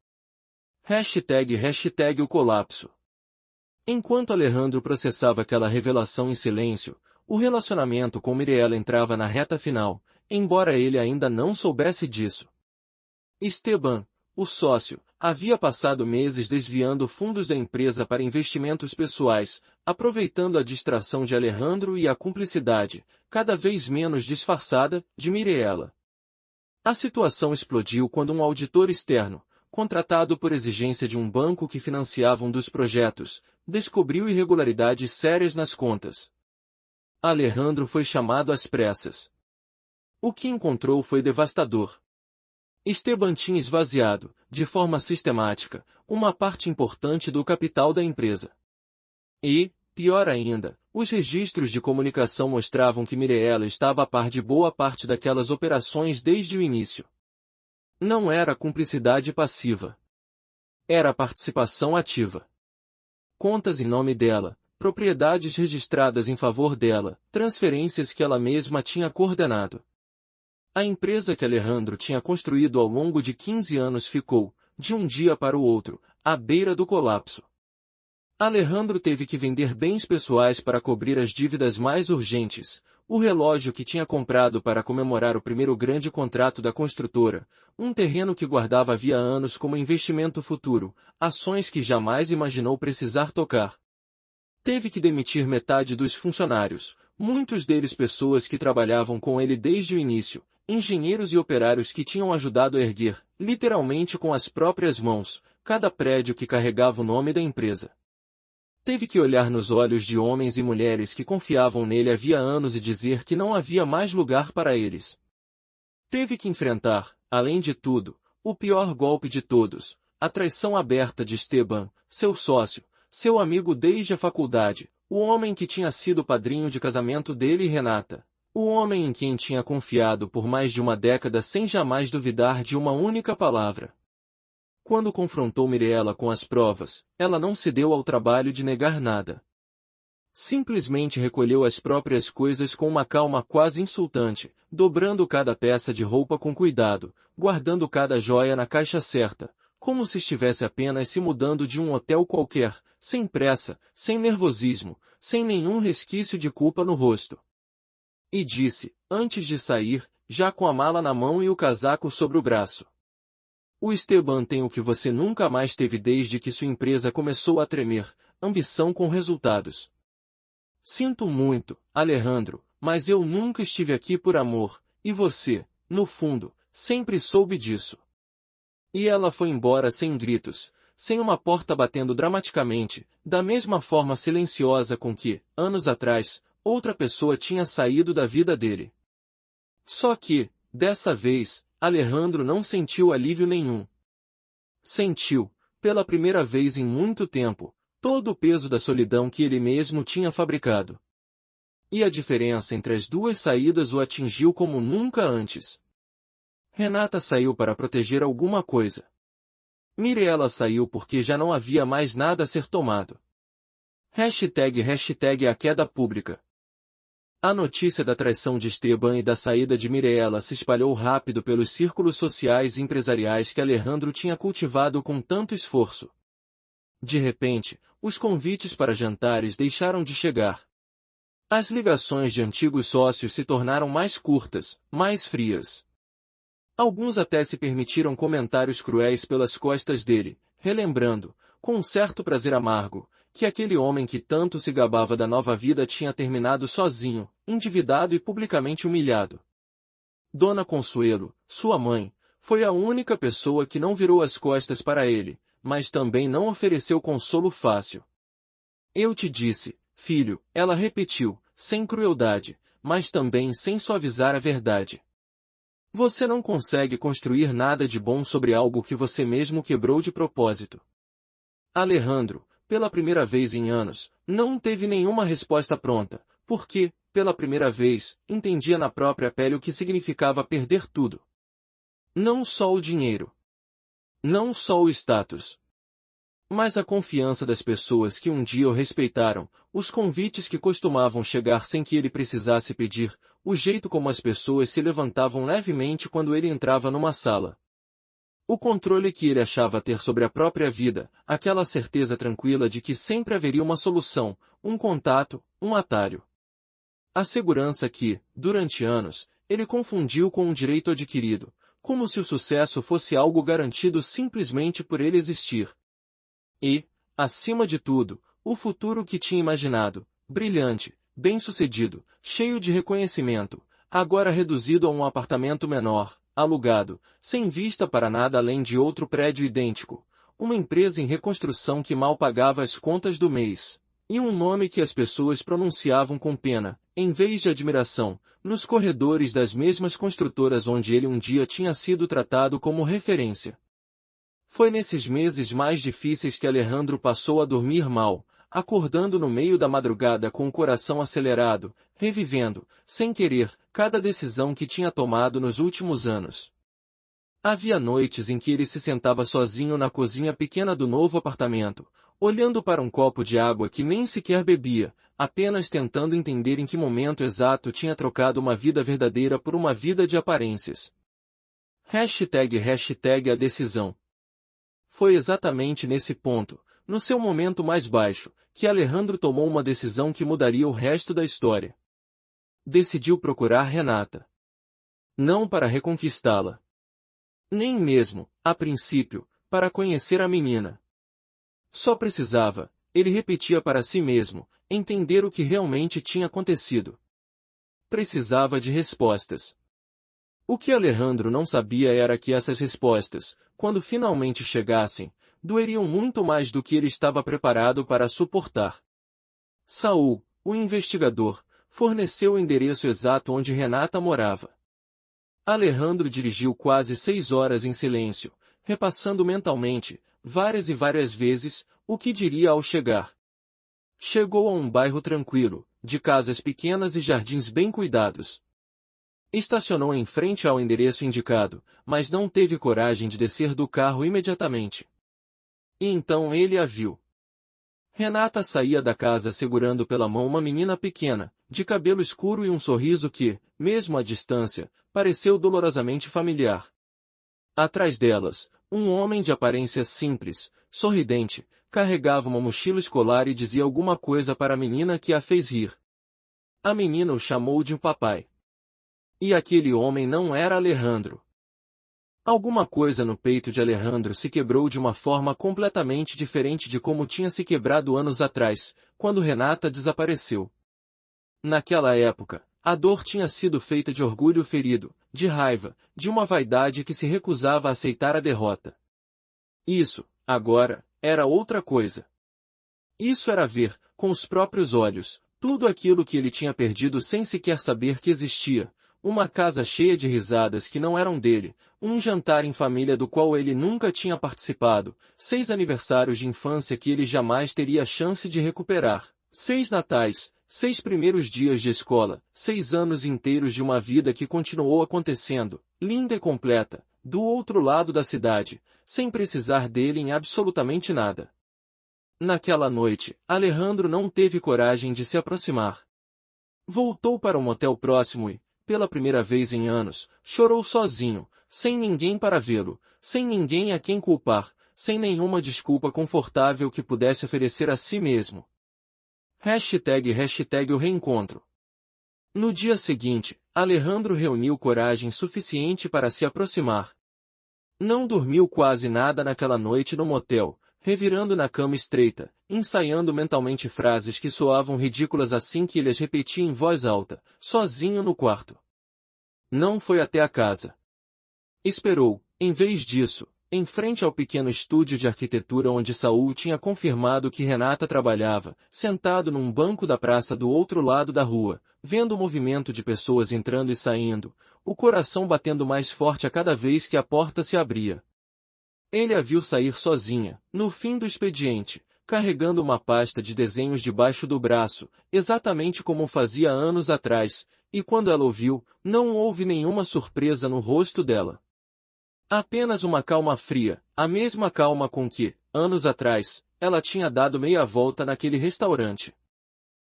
#, o colapso. Enquanto Alejandro processava aquela revelação em silêncio, o relacionamento com Mireella entrava na reta final, embora ele ainda não soubesse disso. Esteban, o sócio, havia passado meses desviando fundos da empresa para investimentos pessoais, aproveitando a distração de Alejandro e a cumplicidade, cada vez menos disfarçada, de Mireella. A situação explodiu quando um auditor externo, contratado por exigência de um banco que financiava um dos projetos, descobriu irregularidades sérias nas contas. Alejandro foi chamado às pressas. O que encontrou foi devastador. Esteban tinha esvaziado, de forma sistemática, uma parte importante do capital da empresa. E, pior ainda, os registros de comunicação mostravam que Mireella estava a par de boa parte daquelas operações desde o início. Não era cumplicidade passiva. Era participação ativa. Contas em nome dela, propriedades registradas em favor dela, transferências que ela mesma tinha coordenado. A empresa que Alejandro tinha construído ao longo de 15 anos ficou, de um dia para o outro, à beira do colapso. Alejandro teve que vender bens pessoais para cobrir as dívidas mais urgentes, o relógio que tinha comprado para comemorar o primeiro grande contrato da construtora, um terreno que guardava havia anos como investimento futuro, ações que jamais imaginou precisar tocar. Teve que demitir metade dos funcionários, muitos deles pessoas que trabalhavam com ele desde o início, engenheiros e operários que tinham ajudado a erguer, literalmente com as próprias mãos, cada prédio que carregava o nome da empresa. Teve que olhar nos olhos de homens e mulheres que confiavam nele havia anos e dizer que não havia mais lugar para eles. Teve que enfrentar, além de tudo, o pior golpe de todos, a traição aberta de Esteban, seu sócio, seu amigo desde a faculdade, o homem que tinha sido padrinho de casamento dele e Renata, o homem em quem tinha confiado por mais de uma década sem jamais duvidar de uma única palavra. Quando confrontou Mireella com as provas, ela não se deu ao trabalho de negar nada. Simplesmente recolheu as próprias coisas com uma calma quase insultante, dobrando cada peça de roupa com cuidado, guardando cada joia na caixa certa, como se estivesse apenas se mudando de um hotel qualquer, sem pressa, sem nervosismo, sem nenhum resquício de culpa no rosto. E disse, antes de sair, já com a mala na mão e o casaco sobre o braço: o Esteban tem o que você nunca mais teve desde que sua empresa começou a tremer, ambição com resultados. Sinto muito, Alejandro, mas eu nunca estive aqui por amor, e você, no fundo, sempre soube disso. E ela foi embora sem gritos, sem uma porta batendo dramaticamente, da mesma forma silenciosa com que, anos atrás, outra pessoa tinha saído da vida dele. Só que, dessa vez, Alejandro não sentiu alívio nenhum. Sentiu, pela primeira vez em muito tempo, todo o peso da solidão que ele mesmo tinha fabricado. E a diferença entre as duas saídas o atingiu como nunca antes. Renata saiu para proteger alguma coisa. Mirella saiu porque já não havia mais nada a ser tomado. #hashtag a queda pública. A notícia da traição de Esteban e da saída de Mirella se espalhou rápido pelos círculos sociais e empresariais que Alejandro tinha cultivado com tanto esforço. De repente, os convites para jantares deixaram de chegar. As ligações de antigos sócios se tornaram mais curtas, mais frias. Alguns até se permitiram comentários cruéis pelas costas dele, relembrando, com um certo prazer amargo, que aquele homem que tanto se gabava da nova vida tinha terminado sozinho, endividado e publicamente humilhado. Dona Consuelo, sua mãe, foi a única pessoa que não virou as costas para ele, mas também não ofereceu consolo fácil. Eu te disse, filho, ela repetiu, sem crueldade, mas também sem suavizar a verdade. Você não consegue construir nada de bom sobre algo que você mesmo quebrou de propósito. Alejandro, pela primeira vez em anos, não teve nenhuma resposta pronta, porque, pela primeira vez, entendia na própria pele o que significava perder tudo. Não só o dinheiro. Não só o status. Mas a confiança das pessoas que um dia o respeitaram, os convites que costumavam chegar sem que ele precisasse pedir, o jeito como as pessoas se levantavam levemente quando ele entrava numa sala. O controle que ele achava ter sobre a própria vida, aquela certeza tranquila de que sempre haveria uma solução, um contato, um atalho. A segurança que, durante anos, ele confundiu com um direito adquirido, como se o sucesso fosse algo garantido simplesmente por ele existir. E, acima de tudo, o futuro que tinha imaginado, brilhante, bem-sucedido, cheio de reconhecimento, agora reduzido a um apartamento menor, alugado, sem vista para nada além de outro prédio idêntico, uma empresa em reconstrução que mal pagava as contas do mês, e um nome que as pessoas pronunciavam com pena, em vez de admiração, nos corredores das mesmas construtoras onde ele um dia tinha sido tratado como referência. Foi nesses meses mais difíceis que Alejandro passou a dormir mal, acordando no meio da madrugada com o coração acelerado, revivendo, sem querer, cada decisão que tinha tomado nos últimos anos. Havia noites em que ele se sentava sozinho na cozinha pequena do novo apartamento, olhando para um copo de água que nem sequer bebia, apenas tentando entender em que momento exato tinha trocado uma vida verdadeira por uma vida de aparências. #hashtag a decisão. Foi exatamente nesse ponto, no seu momento mais baixo, que Alejandro tomou uma decisão que mudaria o resto da história. Decidiu procurar Renata. Não para reconquistá-la. Nem mesmo, a princípio, para conhecer a menina. Só precisava, ele repetia para si mesmo, entender o que realmente tinha acontecido. Precisava de respostas. O que Alejandro não sabia era que essas respostas, quando finalmente chegassem, doeriam muito mais do que ele estava preparado para suportar. Saul, o investigador, forneceu o endereço exato onde Renata morava. Alejandro dirigiu quase 6 horas em silêncio, repassando mentalmente, várias e várias vezes, o que diria ao chegar. Chegou a um bairro tranquilo, de casas pequenas e jardins bem cuidados. Estacionou em frente ao endereço indicado, mas não teve coragem de descer do carro imediatamente. E então ele a viu. Renata saía da casa segurando pela mão uma menina pequena, de cabelo escuro e um sorriso que, mesmo à distância, pareceu dolorosamente familiar. Atrás delas, Um homem de aparência simples, sorridente, carregava uma mochila escolar e dizia alguma coisa para a menina que a fez rir. A menina o chamou de papai. E aquele homem não era Alejandro. Alguma coisa no peito de Alejandro se quebrou de uma forma completamente diferente de como tinha se quebrado anos atrás, quando Renata desapareceu. Naquela época, a dor tinha sido feita de orgulho ferido, de raiva, de uma vaidade que se recusava a aceitar a derrota. Isso, agora, era outra coisa. Isso era ver, com os próprios olhos, tudo aquilo que ele tinha perdido sem sequer saber que existia. Uma casa cheia de risadas que não eram dele, um jantar em família do qual ele nunca tinha participado, 6 aniversários de infância que ele jamais teria a chance de recuperar, 6 natais, 6 primeiros dias de escola, 6 anos inteiros de uma vida que continuou acontecendo, linda e completa, do outro lado da cidade, sem precisar dele em absolutamente nada. Naquela noite, Alejandro não teve coragem de se aproximar. Voltou para um motel próximo e, pela primeira vez em anos, chorou sozinho, sem ninguém para vê-lo, sem ninguém a quem culpar, sem nenhuma desculpa confortável que pudesse oferecer a si mesmo. #hashtag o reencontro. No dia seguinte, Alejandro reuniu coragem suficiente para se aproximar. Não dormiu quase nada naquela noite no motel, revirando na cama estreita, ensaiando mentalmente frases que soavam ridículas assim que ele as repetia em voz alta, sozinho no quarto. Não foi até a casa. Esperou, em vez disso, em frente ao pequeno estúdio de arquitetura onde Saul tinha confirmado que Renata trabalhava, sentado num banco da praça do outro lado da rua, vendo o movimento de pessoas entrando e saindo, o coração batendo mais forte a cada vez que a porta se abria. Ele a viu sair sozinha, no fim do expediente, carregando uma pasta de desenhos debaixo do braço, exatamente como fazia anos atrás, e quando ela o viu, não houve nenhuma surpresa no rosto dela. Apenas uma calma fria, a mesma calma com que, anos atrás, ela tinha dado meia volta naquele restaurante.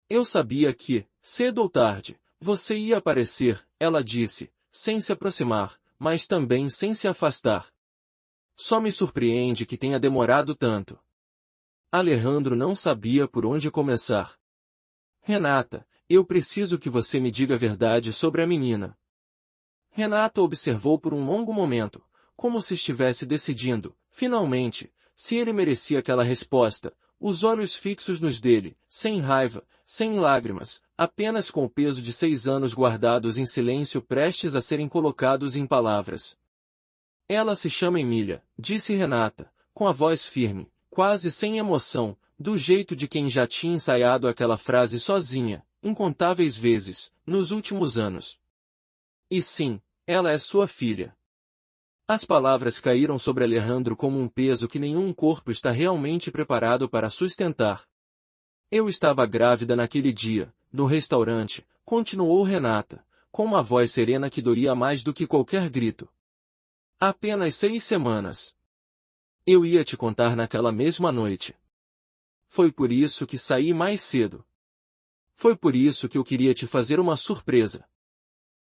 Eu sabia que, cedo ou tarde, você ia aparecer, ela disse, sem se aproximar, mas também sem se afastar. Só me surpreende que tenha demorado tanto. Alejandro não sabia por onde começar. Renata, eu preciso que você me diga a verdade sobre a menina. Renata observou por um longo momento, como se estivesse decidindo, finalmente, se ele merecia aquela resposta, os olhos fixos nos dele, sem raiva, sem lágrimas, apenas com o peso de 6 anos guardados em silêncio prestes a serem colocados em palavras. Ela se chama Emília, disse Renata, com a voz firme, quase sem emoção, do jeito de quem já tinha ensaiado aquela frase sozinha, incontáveis vezes, nos últimos anos. E sim, ela é sua filha. As palavras caíram sobre Alejandro como um peso que nenhum corpo está realmente preparado para sustentar. Eu estava grávida naquele dia, no restaurante, continuou Renata, com uma voz serena que doía mais do que qualquer grito. Apenas 6 semanas. Eu ia te contar naquela mesma noite. Foi por isso que saí mais cedo. Foi por isso que eu queria te fazer uma surpresa.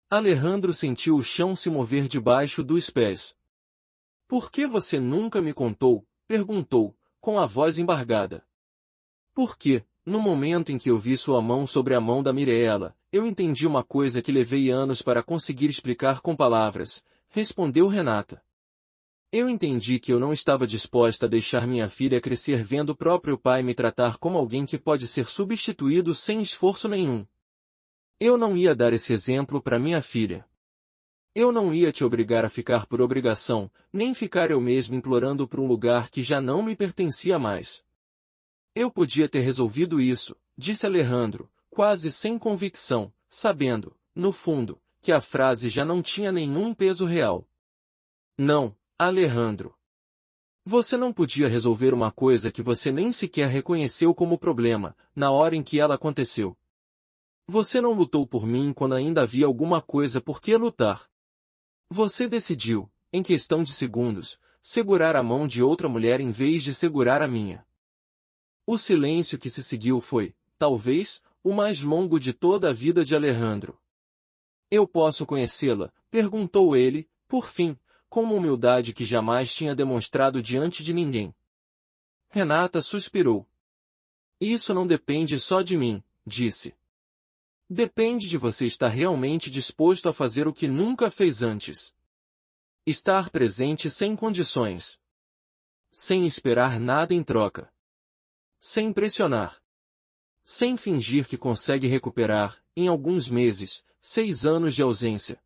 Alejandro sentiu o chão se mover debaixo dos pés. Por que você nunca me contou? Perguntou, com a voz embargada. Porque, no momento em que eu vi sua mão sobre a mão da Mireela, eu entendi uma coisa que levei anos para conseguir explicar com palavras, respondeu Renata. Eu entendi que eu não estava disposta a deixar minha filha crescer vendo o próprio pai me tratar como alguém que pode ser substituído sem esforço nenhum. Eu não ia dar esse exemplo para minha filha. Eu não ia te obrigar a ficar por obrigação, nem ficar eu mesmo implorando por um lugar que já não me pertencia mais. Eu podia ter resolvido isso, disse Alejandro, quase sem convicção, sabendo, no fundo, que a frase já não tinha nenhum peso real. Não, Alejandro. Você não podia resolver uma coisa que você nem sequer reconheceu como problema, na hora em que ela aconteceu. Você não lutou por mim quando ainda havia alguma coisa por que lutar. Você decidiu, em questão de segundos, segurar a mão de outra mulher em vez de segurar a minha. O silêncio que se seguiu foi, talvez, o mais longo de toda a vida de Alejandro. Eu posso conhecê-la? Perguntou ele, por fim, com uma humildade que jamais tinha demonstrado diante de ninguém. Renata suspirou. Isso não depende só de mim, disse. Depende de você estar realmente disposto a fazer o que nunca fez antes. Estar presente sem condições. Sem esperar nada em troca. Sem pressionar. Sem fingir que consegue recuperar, em alguns meses, 6 anos de ausência.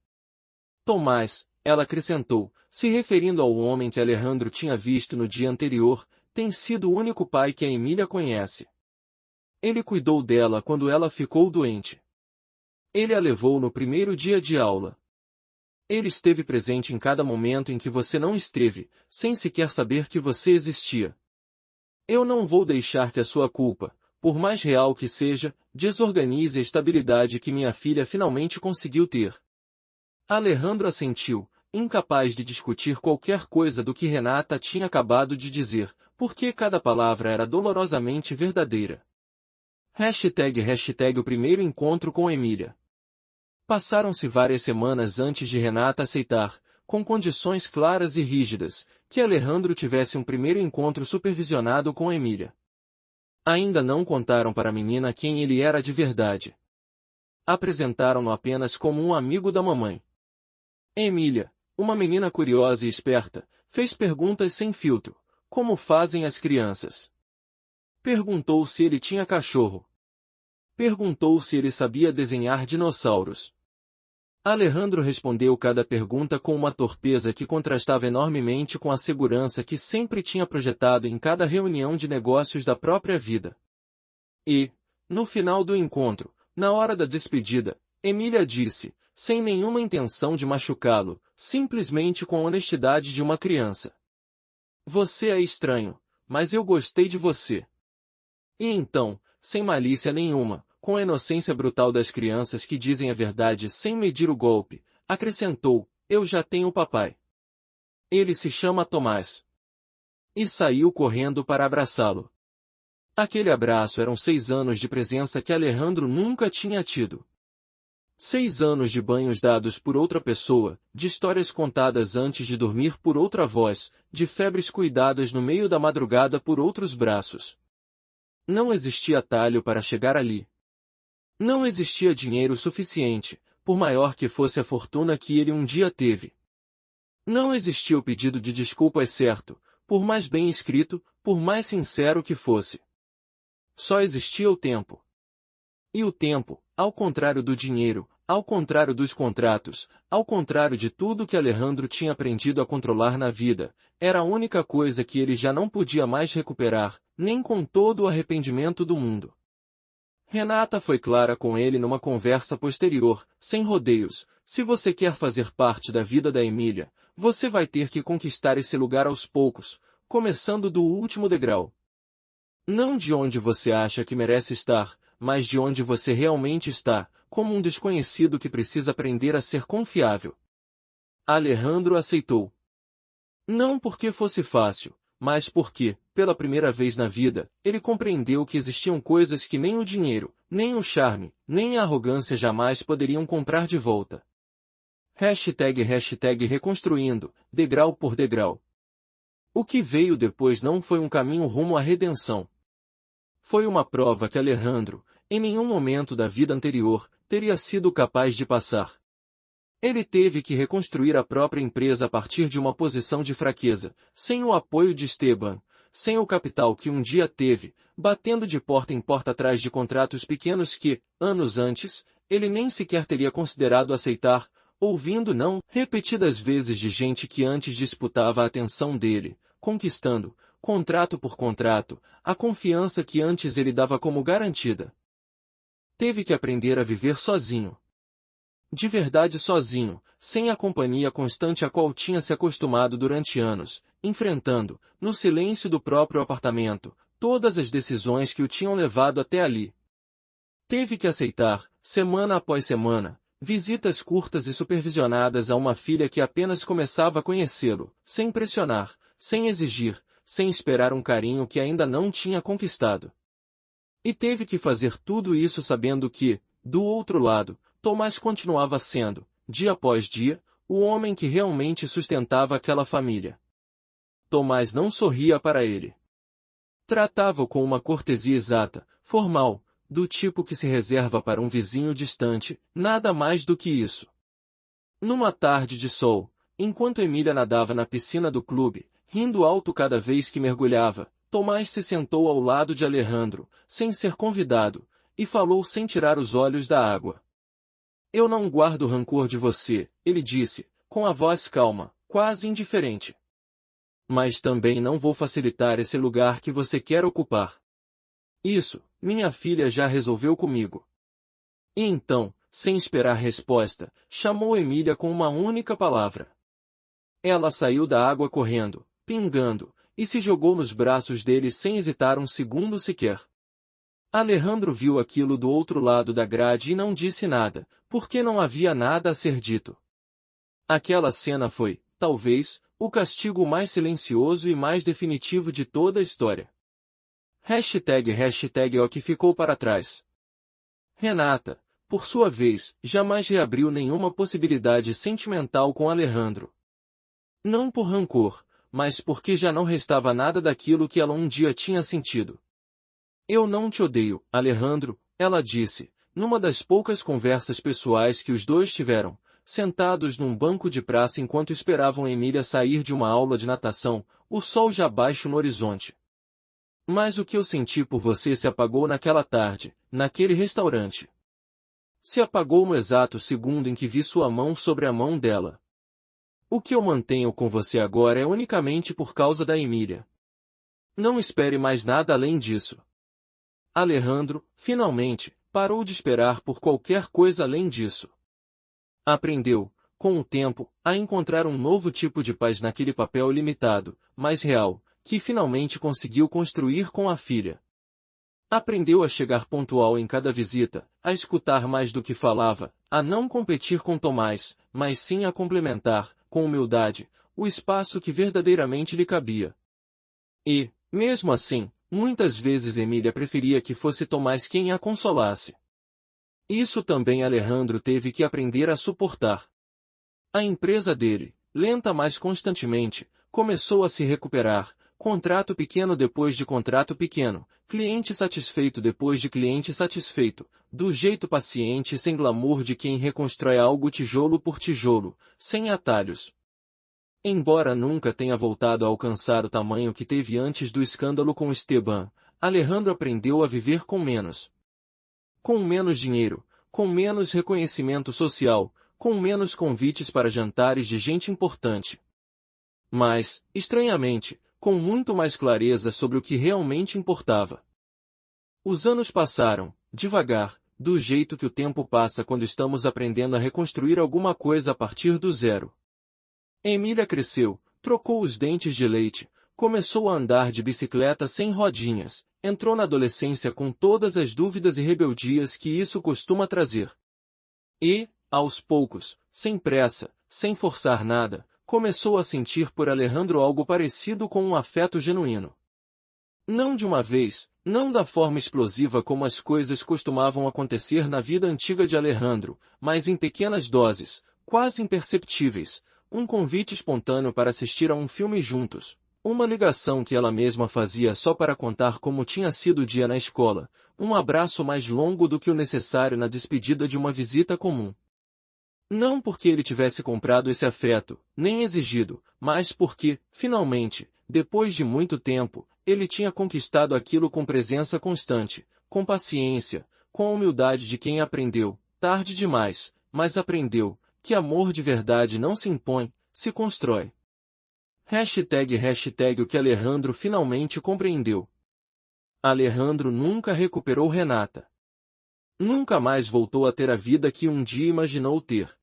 Tomás, ela acrescentou, se referindo ao homem que Alejandro tinha visto no dia anterior, tem sido o único pai que a Emília conhece. Ele cuidou dela quando ela ficou doente. Ele a levou no primeiro dia de aula. Ele esteve presente em cada momento em que você não esteve, sem sequer saber que você existia. Eu não vou deixar que a sua culpa, por mais real que seja, desorganize a estabilidade que minha filha finalmente conseguiu ter. Alejandro assentiu, incapaz de discutir qualquer coisa do que Renata tinha acabado de dizer, porque cada palavra era dolorosamente verdadeira. #o primeiro encontro com Emília. Passaram-se várias semanas antes de Renata aceitar, com condições claras e rígidas, que Alejandro tivesse um primeiro encontro supervisionado com Emília. Ainda não contaram para a menina quem ele era de verdade. Apresentaram-no apenas como um amigo da mamãe. Emília, uma menina curiosa e esperta, fez perguntas sem filtro, como fazem as crianças. Perguntou se ele tinha cachorro. Perguntou se ele sabia desenhar dinossauros. Alejandro respondeu cada pergunta com uma torpeza que contrastava enormemente com a segurança que sempre tinha projetado em cada reunião de negócios da própria vida. E, no final do encontro, na hora da despedida, Emília disse, sem nenhuma intenção de machucá-lo, simplesmente com a honestidade de uma criança: "Você é estranho, mas eu gostei de você." E então, sem malícia nenhuma, com a inocência brutal das crianças que dizem a verdade sem medir o golpe, acrescentou, "Eu já tenho papai. Ele se chama Tomás." E saiu correndo para abraçá-lo. Aquele abraço eram 6 anos de presença que Alejandro nunca tinha tido. 6 anos de banhos dados por outra pessoa, de histórias contadas antes de dormir por outra voz, de febres cuidadas no meio da madrugada por outros braços. Não existia atalho para chegar ali. Não existia dinheiro suficiente, por maior que fosse a fortuna que ele um dia teve. Não existia o pedido de desculpas certo, por mais bem escrito, por mais sincero que fosse. Só existia o tempo. E o tempo, ao contrário do dinheiro, ao contrário dos contratos, ao contrário de tudo que Alejandro tinha aprendido a controlar na vida, era a única coisa que ele já não podia mais recuperar, nem com todo o arrependimento do mundo. Renata foi clara com ele numa conversa posterior, sem rodeios: "Se você quer fazer parte da vida da Emília, você vai ter que conquistar esse lugar aos poucos, começando do último degrau. Não de onde você acha que merece estar, mas de onde você realmente está, como um desconhecido que precisa aprender a ser confiável." Alejandro aceitou. Não porque fosse fácil, mas porque, pela primeira vez na vida, ele compreendeu que existiam coisas que nem o dinheiro, nem o charme, nem a arrogância jamais poderiam comprar de volta. #reconstruindo, degrau por degrau. O que veio depois não foi um caminho rumo à redenção. Foi uma prova que Alejandro, em nenhum momento da vida anterior, teria sido capaz de passar. Ele teve que reconstruir a própria empresa a partir de uma posição de fraqueza, sem o apoio de Esteban, sem o capital que um dia teve, batendo de porta em porta atrás de contratos pequenos que, anos antes, ele nem sequer teria considerado aceitar, ouvindo não repetidas vezes de gente que antes disputava a atenção dele, conquistando, contrato por contrato, a confiança que antes ele dava como garantida. Teve que aprender a viver sozinho. De verdade sozinho, sem a companhia constante a qual tinha se acostumado durante anos, enfrentando, no silêncio do próprio apartamento, todas as decisões que o tinham levado até ali. Teve que aceitar, semana após semana, visitas curtas e supervisionadas a uma filha que apenas começava a conhecê-lo, sem pressionar, sem exigir, sem esperar um carinho que ainda não tinha conquistado. E teve que fazer tudo isso sabendo que, do outro lado, Tomás continuava sendo, dia após dia, o homem que realmente sustentava aquela família. Tomás não sorria para ele. Tratava-o com uma cortesia exata, formal, do tipo que se reserva para um vizinho distante, nada mais do que isso. Numa tarde de sol, enquanto Emília nadava na piscina do clube, rindo alto cada vez que mergulhava, Tomás se sentou ao lado de Alejandro, sem ser convidado, e falou sem tirar os olhos da água. Eu não guardo rancor de você, ele disse, com a voz calma, quase indiferente. Mas também não vou facilitar esse lugar que você quer ocupar. Isso, minha filha já resolveu comigo. E então, sem esperar resposta, chamou Emília com uma única palavra. Ela saiu da água correndo, pingando, e se jogou nos braços dele sem hesitar um segundo sequer. Alejandro viu aquilo do outro lado da grade e não disse nada, porque não havia nada a ser dito. Aquela cena foi, talvez, o castigo mais silencioso e mais definitivo de toda a história. #é o que ficou para trás. Renata, por sua vez, jamais reabriu nenhuma possibilidade sentimental com Alejandro. Não por rancor, mas porque já não restava nada daquilo que ela um dia tinha sentido. Eu não te odeio, Alejandro, ela disse, numa das poucas conversas pessoais que os dois tiveram, sentados num banco de praça enquanto esperavam Emília sair de uma aula de natação, o sol já baixo no horizonte. Mas o que eu senti por você se apagou naquela tarde, naquele restaurante. Se apagou no exato segundo em que vi sua mão sobre a mão dela. O que eu mantenho com você agora é unicamente por causa da Emília. Não espere mais nada além disso. Alejandro, finalmente, parou de esperar por qualquer coisa além disso. Aprendeu, com o tempo, a encontrar um novo tipo de paz naquele papel limitado, mas real, que finalmente conseguiu construir com a filha. Aprendeu a chegar pontual em cada visita, a escutar mais do que falava, a não competir com Tomás, mas sim a complementar, com humildade, o espaço que verdadeiramente lhe cabia. E, mesmo assim, muitas vezes Emília preferia que fosse Tomás quem a consolasse. Isso também Alejandro teve que aprender a suportar. A empresa dele, lenta mas constantemente, começou a se recuperar, contrato pequeno depois de contrato pequeno, cliente satisfeito depois de cliente satisfeito, do jeito paciente e sem glamour de quem reconstrói algo tijolo por tijolo, sem atalhos. Embora nunca tenha voltado a alcançar o tamanho que teve antes do escândalo com Esteban, Alejandro aprendeu a viver com menos. Com menos dinheiro, com menos reconhecimento social, com menos convites para jantares de gente importante. Mas, estranhamente, com muito mais clareza sobre o que realmente importava. Os anos passaram, devagar, do jeito que o tempo passa quando estamos aprendendo a reconstruir alguma coisa a partir do zero. Emília cresceu, trocou os dentes de leite, começou a andar de bicicleta sem rodinhas, entrou na adolescência com todas as dúvidas e rebeldias que isso costuma trazer. E, aos poucos, sem pressa, sem forçar nada, começou a sentir por Alejandro algo parecido com um afeto genuíno. Não de uma vez, não da forma explosiva como as coisas costumavam acontecer na vida antiga de Alejandro, mas em pequenas doses, quase imperceptíveis, um convite espontâneo para assistir a um filme juntos, uma ligação que ela mesma fazia só para contar como tinha sido o dia na escola, um abraço mais longo do que o necessário na despedida de uma visita comum. Não porque ele tivesse comprado esse afeto, nem exigido, mas porque, finalmente, depois de muito tempo, ele tinha conquistado aquilo com presença constante, com paciência, com a humildade de quem aprendeu, tarde demais, mas aprendeu, que amor de verdade não se impõe, se constrói. O que Alejandro finalmente compreendeu. Alejandro nunca recuperou Renata. Nunca mais voltou a ter a vida que um dia imaginou ter.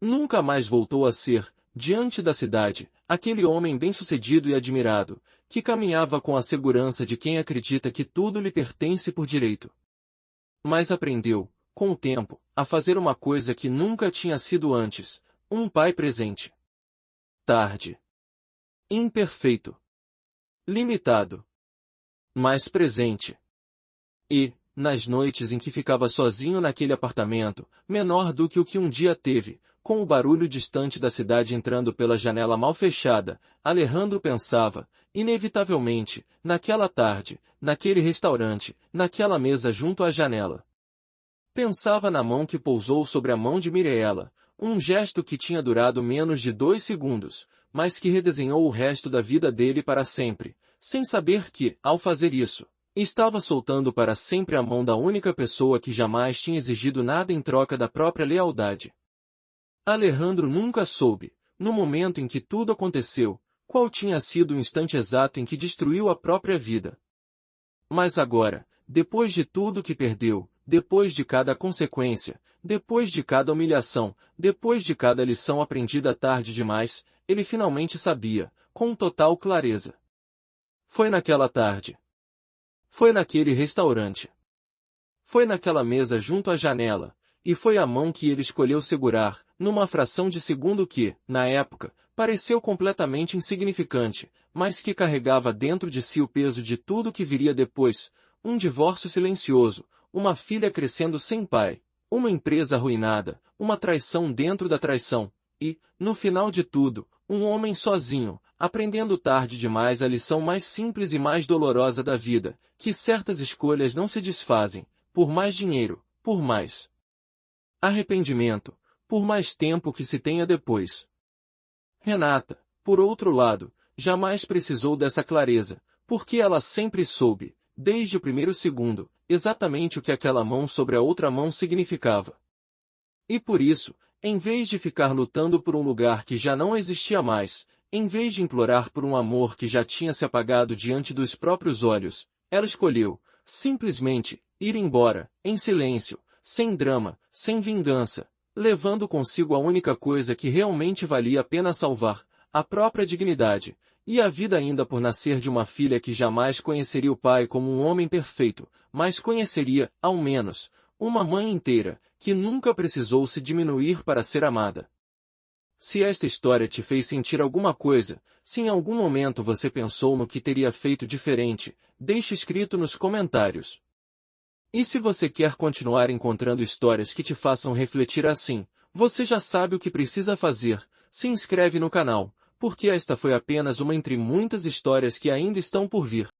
Nunca mais voltou a ser, diante da cidade, aquele homem bem-sucedido e admirado, que caminhava com a segurança de quem acredita que tudo lhe pertence por direito. Mas aprendeu, com o tempo, a fazer uma coisa que nunca tinha sido antes, um pai presente. Tarde. Imperfeito. Limitado. Mas presente. E, nas noites em que ficava sozinho naquele apartamento, menor do que o que um dia teve, Com o barulho distante da cidade entrando pela janela mal fechada, Alejandro pensava, inevitavelmente, naquela tarde, naquele restaurante, naquela mesa junto à janela. Pensava na mão que pousou sobre a mão de Mireella, um gesto que tinha durado menos de 2 segundos, mas que redesenhou o resto da vida dele para sempre, sem saber que, ao fazer isso, estava soltando para sempre a mão da única pessoa que jamais tinha exigido nada em troca da própria lealdade. Alejandro nunca soube, no momento em que tudo aconteceu, qual tinha sido o instante exato em que destruiu a própria vida. Mas agora, depois de tudo que perdeu, depois de cada consequência, depois de cada humilhação, depois de cada lição aprendida tarde demais, ele finalmente sabia, com total clareza. Foi naquela tarde. Foi naquele restaurante. Foi naquela mesa junto à janela, e foi a mão que ele escolheu segurar, numa fração de segundo que, na época, pareceu completamente insignificante, mas que carregava dentro de si o peso de tudo que viria depois, um divórcio silencioso, uma filha crescendo sem pai, uma empresa arruinada, uma traição dentro da traição, e, no final de tudo, um homem sozinho, aprendendo tarde demais a lição mais simples e mais dolorosa da vida, que certas escolhas não se desfazem, por mais dinheiro, por mais arrependimento, por mais tempo que se tenha depois. Renata, por outro lado, jamais precisou dessa clareza, porque ela sempre soube, desde o primeiro segundo, exatamente o que aquela mão sobre a outra mão significava. E por isso, em vez de ficar lutando por um lugar que já não existia mais, em vez de implorar por um amor que já tinha se apagado diante dos próprios olhos, ela escolheu, simplesmente, ir embora, em silêncio, sem drama, sem vingança, levando consigo a única coisa que realmente valia a pena salvar, a própria dignidade, e a vida ainda por nascer de uma filha que jamais conheceria o pai como um homem perfeito, mas conheceria, ao menos, uma mãe inteira, que nunca precisou se diminuir para ser amada. Se esta história te fez sentir alguma coisa, se em algum momento você pensou no que teria feito diferente, deixe escrito nos comentários. E se você quer continuar encontrando histórias que te façam refletir assim, você já sabe o que precisa fazer, se inscreve no canal, porque esta foi apenas uma entre muitas histórias que ainda estão por vir.